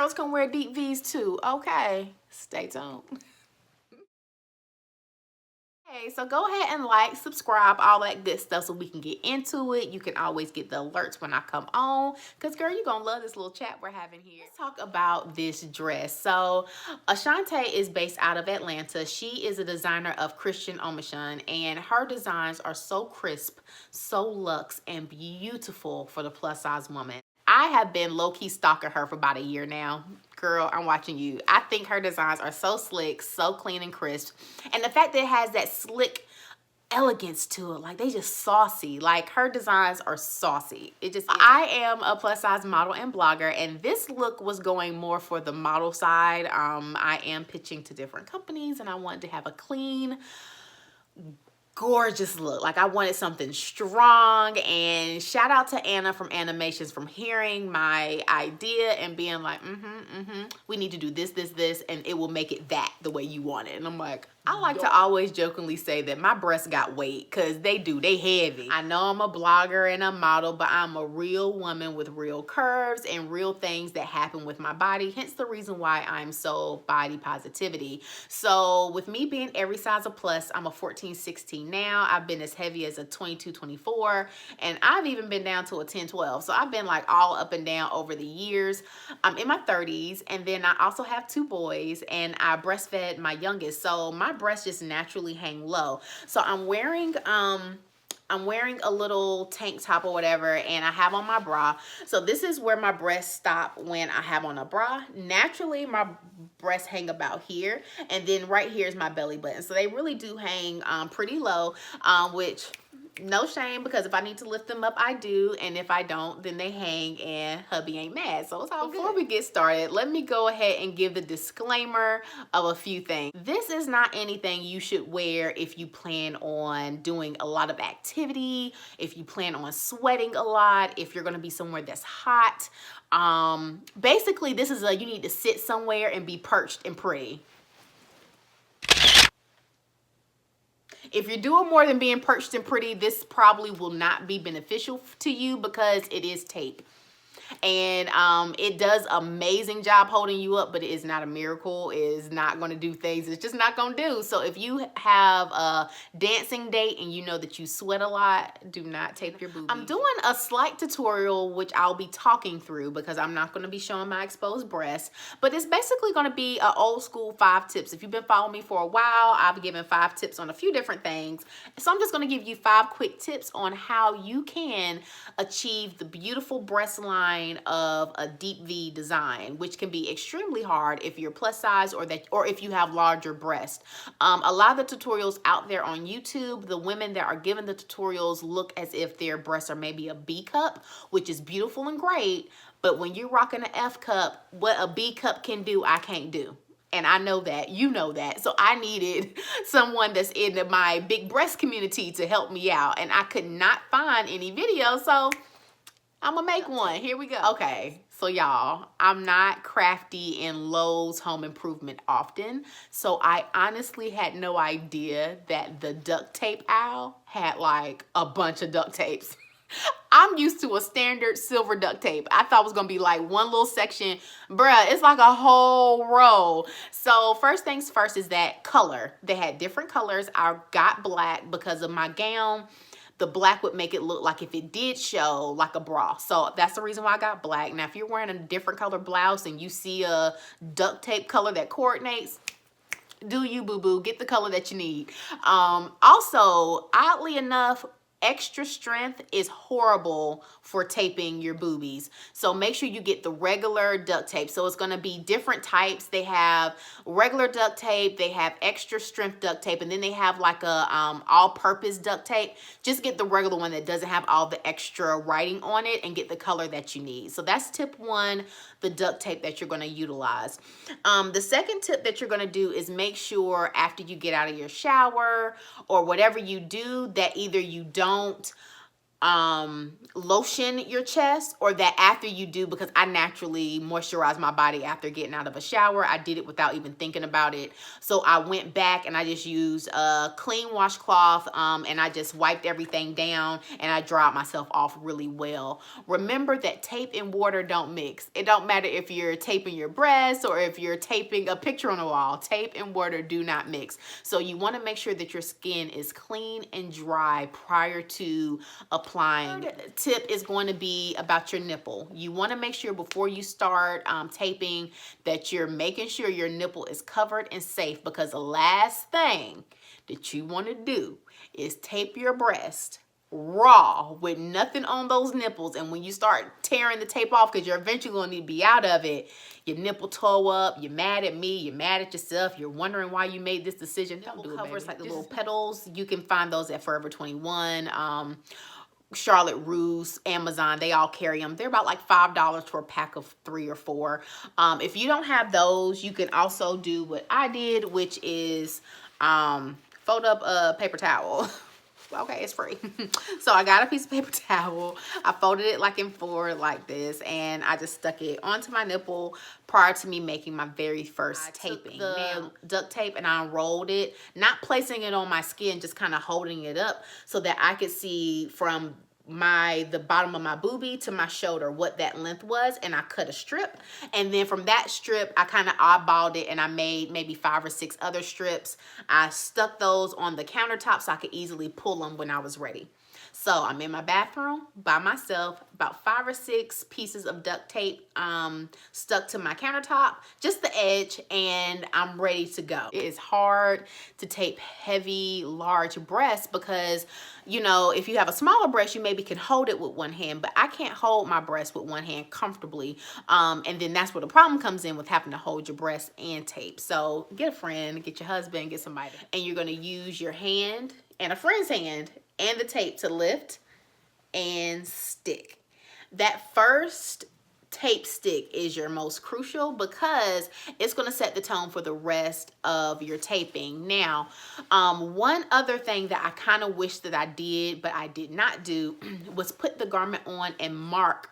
girls can wear deep V's too. Okay, stay tuned. Okay, so go ahead and like, subscribe, all that good stuff so we can get into it. You can always get the alerts when I come on, because girl, you're gonna love this little chat we're having here. Let's talk about this dress. So Ashante is based out of Atlanta. She is a designer of Christian Omeshun, and her designs are so crisp, so luxe, and beautiful for the plus size woman. I have been low-key stalking her for about a year now. Girl, I'm watching you. I think her designs are so slick, so clean and crisp. And the fact that it has that slick elegance to it, like they just saucy. Like her designs are saucy. I am a plus size model and blogger, and this look was going more for the model side. I am pitching to different companies, and I wanted to have a clean, gorgeous look. Like I wanted something strong, and shout out to Anna from Annamations from hearing my idea and being like, we need to do this, and it will make it that the way you want it. And I'm like, I like to always jokingly say that my breasts got weight, because they heavy. I know I'm a blogger and a model, but I'm a real woman with real curves and real things that happen with my body, hence the reason why I'm so body positivity. So with me being every size of plus, I'm a 14, 16 now. I've been as heavy as a 22, 24, and I've even been down to a 10, 12. So I've been like all up and down over the years. I'm in my 30s, and then I also have 2 boys, and I breastfed my youngest. So my breasts just naturally hang low. So I'm wearing a little tank top or whatever, and I have on my bra. So this is where my breasts stop when I have on a bra. Naturally, my breasts hang about here, and then right here is my belly button. So they really do hang pretty low, which no shame, because if I need to lift them up, I do, and if I don't, then they hang and hubby ain't mad. So it's all good. Before we get started, let me go ahead and give the disclaimer of a few things. This is not anything you should wear if you plan on doing a lot of activity, if you plan on sweating a lot, if you're going to be somewhere that's hot. Basically, this is you need to sit somewhere and be perched and pretty. If you're doing more than being perched and pretty, this probably will not be beneficial to you, because it is tape. And it does amazing job holding you up, but it is not a miracle. It is not going to do things it's just not going to do. So if you have a dancing date and you know that you sweat a lot, do not tape your boobies. I'm doing a slight tutorial, which I'll be talking through, because I'm not going to be showing my exposed breasts, but it's basically going to be an old school 5 tips. If you've been following me for a while, I've given 5 tips on a few different things. So I'm just going to give you 5 quick tips on how you can achieve the beautiful breast line of a deep V design, which can be extremely hard if you're plus size or if you have larger breasts. A lot of the tutorials out there on YouTube, the women that are given the tutorials look as if their breasts are maybe a B cup, which is beautiful and great, but when you're rocking an F cup, what a B cup can do, I can't do. And I know that, you know that. So I needed someone that's in my big breast community to help me out, and I could not find any videos, so I'm gonna make one. Here we go. Okay, so y'all, I'm not crafty in Lowe's home improvement often, so I honestly had no idea that the duct tape aisle had like a bunch of duct tapes. I'm used to a standard silver duct tape. I thought it was gonna be like one little section. Bruh, it's like a whole row. So first things first is that color. They had different colors. I got black because of my gown. The black would make it look like if it did show like a bra. So that's the reason why I got black. Now, if you're wearing a different color blouse and you see a duct tape color that coordinates, do you, boo-boo. Get the color that you need. Also, oddly enough, extra strength is horrible for taping your boobies. So make sure you get the regular duct tape. So it's going to be different types. They have regular duct tape, they have extra strength duct tape, and then they have like a all-purpose duct tape. Just get the regular one that doesn't have all the extra writing on it, and get the color that you need. So that's tip 1, the duct tape that you're going to utilize. The second tip that you're going to do is make sure after you get out of your shower or whatever you do that either you don't lotion your chest, or that after you do, because I naturally moisturize my body after getting out of a shower. I did it without even thinking about it. So I went back and I just used a clean washcloth, and I just wiped everything down and I dried myself off really well. Remember that tape and water don't mix. It don't matter if you're taping your breasts or if you're taping a picture on the wall. Tape and water do not mix. So you want to make sure that your skin is clean and dry prior to applying. Third tip is going to be about your nipple. You want to make sure before you start taping that you're making sure your nipple is covered and safe, because the last thing that you want to do is tape your breast raw with nothing on those nipples, and when you start tearing the tape off, because you're eventually going to need to be out of it, your nipple toe up, you're mad at me, you're mad at yourself, you're wondering why you made this decision. Don't do it, covers, like the little petals, you can find those at Forever 21, Charlotte Russe, Amazon, they all carry them. They're about like $5 for a pack of 3 or 4. If you don't have those, you can also do what I did, which is fold up a paper towel. Okay, it's free. So I got a piece of paper towel. I folded it like in 4 like this, and I just stuck it onto my nipple prior to me making my very first taping. The duct tape and I unrolled it, not placing it on my skin, just kind of holding it up so that I could see from the bottom of my boobie to my shoulder what that length was, and I cut a strip, and then from that strip I kind of eyeballed it and I made maybe 5 or 6 other strips. I stuck those on the countertop so I could easily pull them when I was ready. So I'm in my bathroom by myself, about 5 or 6 pieces of duct tape stuck to my countertop, just the edge, and I'm ready to go. It is hard to tape heavy, large breasts because, you know, if you have a smaller breast, you maybe can hold it with one hand, but I can't hold my breast with one hand comfortably. And then that's where the problem comes in with having to hold your breast and tape. So get a friend, get your husband, get somebody, and you're gonna use your hand and a friend's hand and the tape to lift and stick. That first tape stick is your most crucial because it's going to set the tone for the rest of your taping. Now, one other thing that I kind of wish that I did, but I did not do, was put the garment on and mark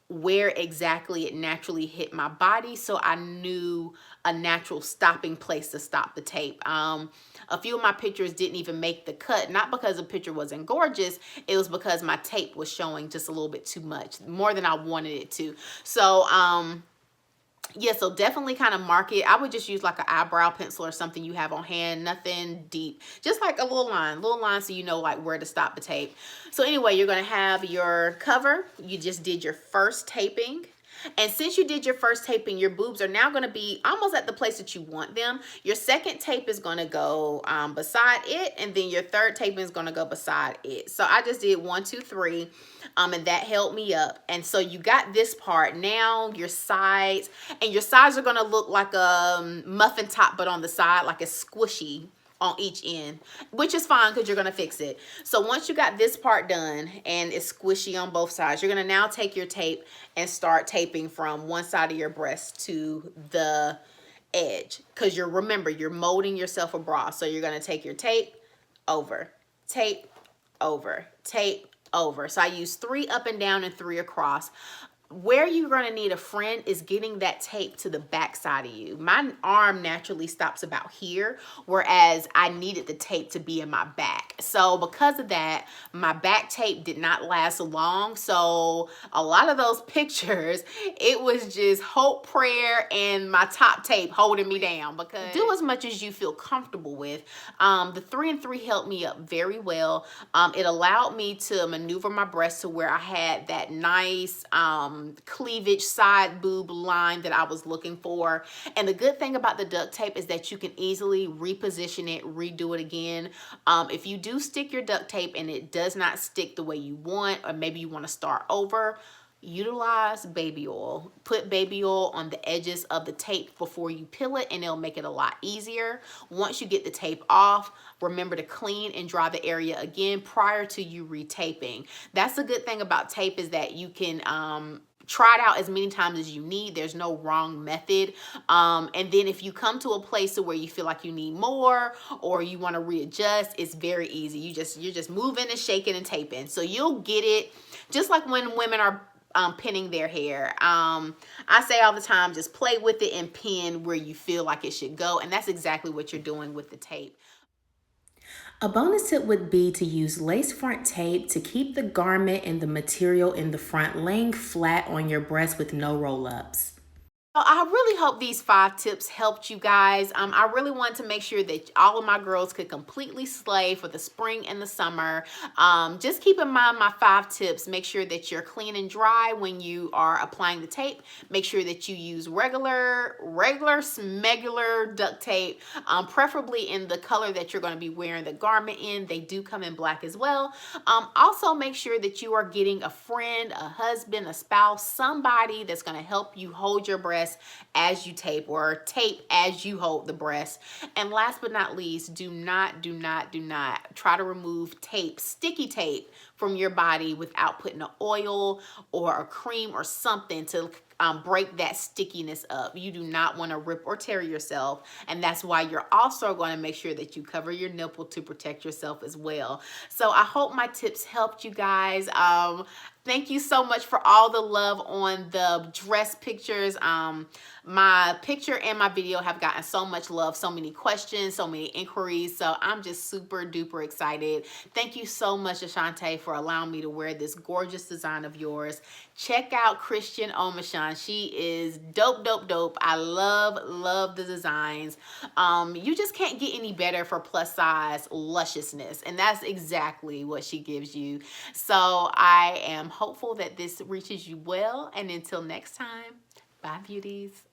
where exactly it naturally hit my body, so I knew a natural stopping place to stop the tape. A few of my pictures didn't even make the cut, not because the picture wasn't gorgeous, it was because my tape was showing just a little bit too much, more than I wanted it to. So yeah, so definitely kind of mark it. I would just use like an eyebrow pencil or something you have on hand, nothing deep, just like a little line so you know like where to stop the tape. So anyway, you're going to have your cover. You just did your first taping. And since you did your first taping, your boobs are now going to be almost at the place that you want them. Your second tape is going to go beside it, and then your third taping is going to go beside it. So I just did 1, 2, 3, and that held me up. And so you got this part. Now your sides, and your sides are going to look like a muffin top, but on the side, like it's squishy on each end, which is fine because you're going to fix it. So once you got this part done and it's squishy on both sides, you're going to now take your tape and start taping from one side of your breast to the edge, because remember, you're molding yourself a bra. So you're going to take your tape over, tape over, tape over. So I use 3 up and down and 3 across. Where you're going to need a friend is getting that tape to the back side of you. My arm naturally stops about here, whereas I needed the tape to be in my back. So because of that, my back tape did not last long. So a lot of those pictures, it was just hope, prayer, and my top tape holding me down, because do as much as you feel comfortable with. The 3 and 3 helped me up very well. It allowed me to maneuver my breast to where I had that nice, cleavage side boob line that I was looking for. And the good thing about the duct tape is that you can easily reposition it, redo it again. If you do stick your duct tape and it does not stick the way you want, or maybe you want to start over, utilize baby oil. Put baby oil on the edges of the tape before you peel it, and it'll make it a lot easier. Once you get the tape off, remember to clean and dry the area again prior to you retaping. That's the good thing about tape, is that you can try it out as many times as you need. There's no wrong method. And then if you come to a place where you feel like you need more or you want to readjust, it's very easy. You're just moving and shaking and taping. So you'll get it just like when women are pinning their hair. I say all the time, just play with it and pin where you feel like it should go. And that's exactly what you're doing with the tape. A bonus tip would be to use lace front tape to keep the garment and the material in the front laying flat on your breast with no roll-ups. So I really hope these 5 tips helped you guys. I really wanted to make sure that all of my girls could completely slay for the spring and the summer. Just keep in mind my 5 tips. Make sure that you're clean and dry when you are applying the tape. Make sure that you use regular smegular duct tape, preferably in the color that you're going to be wearing the garment in. They do come in black as well. Also, make sure that you are getting a friend, a husband, a spouse, somebody that's going to help you hold your breast as you tape, or tape as you hold the breast. And last but not least, do not try to remove tape, sticky tape, from your body without putting an oil or a cream or something to break that stickiness up. You do not want to rip or tear yourself, and that's why you're also going to make sure that you cover your nipple to protect yourself as well. So I hope my tips helped you guys. Thank you so much for all the love on the dress pictures. My picture and my video have gotten so much love, so many questions, so many inquiries. So I'm just super duper excited. Thank you so much, Ashante, for allowing me to wear this gorgeous design of yours. Check out Christian Omeshun. She is dope. I love the designs. You just can't get any better for plus size lusciousness, and that's exactly what she gives you. So I am hopeful that this reaches you well, and until next time, bye beauties.